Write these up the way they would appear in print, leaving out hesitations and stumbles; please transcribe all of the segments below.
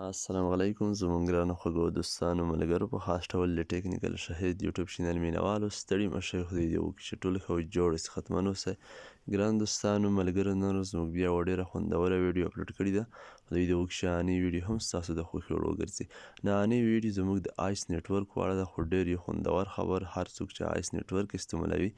السلام علیکم زموږ ګرانو خوږو دوستانو ملګرو په خاص ډول د ټیکنیکل شهید یوټیوب چینل مینوالو ستړي مه شئ خدای دې وکړي چې ټول ښه جوړ اوسئ ختمن اوسئ ګران دوستانو ملګرو نن ورځ زموږ بیا یوه ډېره خوندوره ویډیو اپلوډ کړې ده خدای دې وکړي چې نننۍ ویډیو هم ستاسو د خوښې وړ وګرځي نننۍ ویډیو زموږ د آیس نیټورک په اړه ده خو ډېر یې خوندور خبر هر څوک چې آیس نیټورک استعمالوي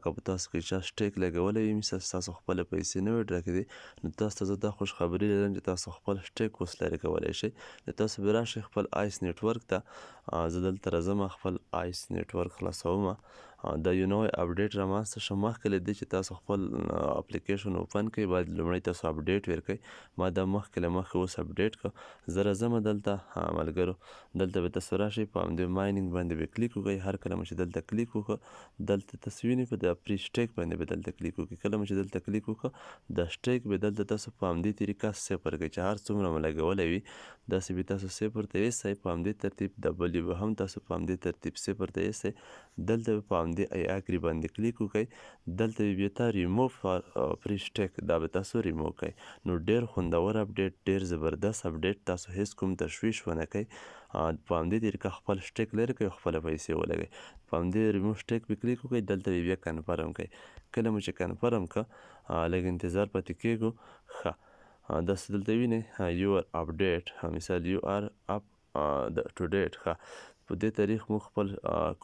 که په تاسو کې چا سټیک لګولی وي مثال ستاسو خپله پیسې نه وي ډرا کېدې نو تاسو ته زه دا خوشخبري لرم چې تاسو خپل سټیک اوس لرې کولی شئ نو تاسو به راشئ خپل آیس نیټورک ته زه دلته راځم خپل آیس نیټورک خلاصوم دا یو نوی اپډیټ رامنځته شو مخکې له دې چې تاسو خپل اپلیکیشن اوپن کړئ باید لومړی تاسو اپډیټ ورکړئ ما دا مخکې له مخکې اوس اپډیټ کړ زه راځم دلته ملګرو دلته به تاسو راشئ په همدې مایننګ باندې به کلیک وکړئ هر کله مو چې دلته کلیک وکړه دلته تاسو وینئ په د پری سټیک باندې به دلته کلیک وکړئ کله مو چې دلته کلیک وکړه د سټیک به دلته تاسو په همدې طریقه صفر کړئ چې هر څومره مو لګولی وي داسې به تاسو صفر ته ایسئ په همدې ترتیب د بلې به هم تاسو په همدې ترتیب صفر ته ایسئ دلته به په همدې ای اګري باندې کلیک وکړئ دلته به بیا تا ریموو پری سټیک دا به تاسو ریموو کړئ نو ډېر خوندور اپډیټ ډېر زبردست اپډیټ تاسو هیڅ کوم تشویش ونه کوئ په همدې طریقه خپل سټیک لرې کړئ او خپله پیسې ولګئ په همدې ریموو سټیک به کلیک وکړئ دلته به بیا کنفرم کړئ کله مو چې کنفرم کړه لږ انتظار پاتې کیږو ښه داسې دلته وینئ یور اپډیټ مثال یو آر اپ ټو ډیټ ښه په دې تاریخ مو خپل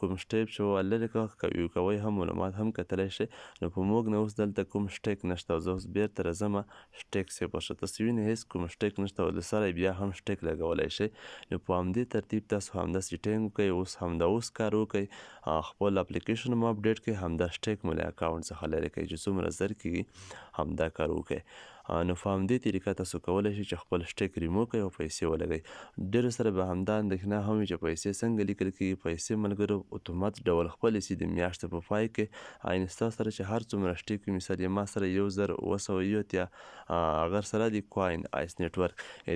کوم سټیپ چې لرې کړه کوئ هم معلومات هم کتلی شئ نو په موږ نه اوس دلته کوم سټیک نشته او زه اوس بیرته راځم سټیک صفر شو تاسو وینئ هیڅ کوم سټیک نشته او له سره بیا هم سټیک لګولی شئ نو په همدې ترتیب تاسو همداسې ټینګ وکړئ اوس همدا اوس کار وکړئ خپل اپلیکیشن مو اپډیټ کړئ همدا سټیک مو له اکاونټ څخه لرې کړئ چې څومره زر کېږي همدا کار وکړئ نو په همدې طریقه تاسو کولی شئ چې خپل سټیک ریموو کړئ او پیسې ولګئ ډېرو سره به همدا اندېښنه هم وي چې پیسې څنګه لیکل کېږي پیسې ملګرو اتومات ډول خپلې سي د میاشتې په پای کې عین ستا سره چې هر څومره سټیک وي مثال یې ما سره 1980 اگر سره د کوین آیس نیټورک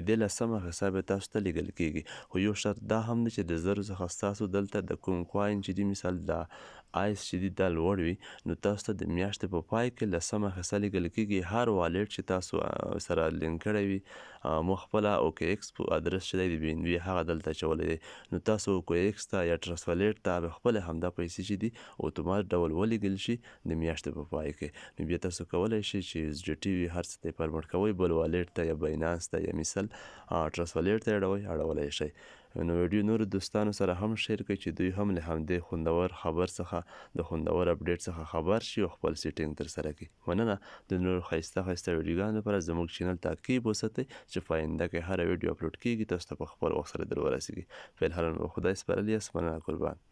دې له سمه حساب تاسو ته لیږل کېږي خو یو شرط دا هم دی چې د زرو څخه ستاسو دلته د کوم کوین چې دی مثال د آیس چې دی دا لوړ وي نو تاسو ته د میاشتې په پای کې له سمه حصه لیږل کېږي هر والټ چې تاسو سره لینک کړی وي مو خپله اوکې ایکس ادرس چې دی د بي ان بي هغه دلته اچولی دی نو تاسو اوکې ایکس ته یا ټرانسفلیټ ته به خپلې همدا پیسې چې دي اتومات ډول ولیږل شي د میاشتې په پای کې نو بیا تاسو کولی شئ چې اس ډي ټي وي هر څه ته یې فارمټ کوئ بل والټ ته یا باینانس ته یا مثال ټرانسفلیټ ته یې اړولی شئ نو ویډیو نورو دوستانو سره هم شیر کړئ چې دوی هم له همدې خوندور خبر څخه د خوندور اپډیټ څخه خبر شي او خپل سیټینګ ترسره کړي مننه د نورو ښایسته ویډیوګانو لپاره زموږ چینل تعقیب وساتئ چې په آینده کې هره ویډیو اپلوډ کیږي تاسو ته په خپل وخت سره در ورسیږي فی الحال نو خدای سپارلی یاست مننه قربان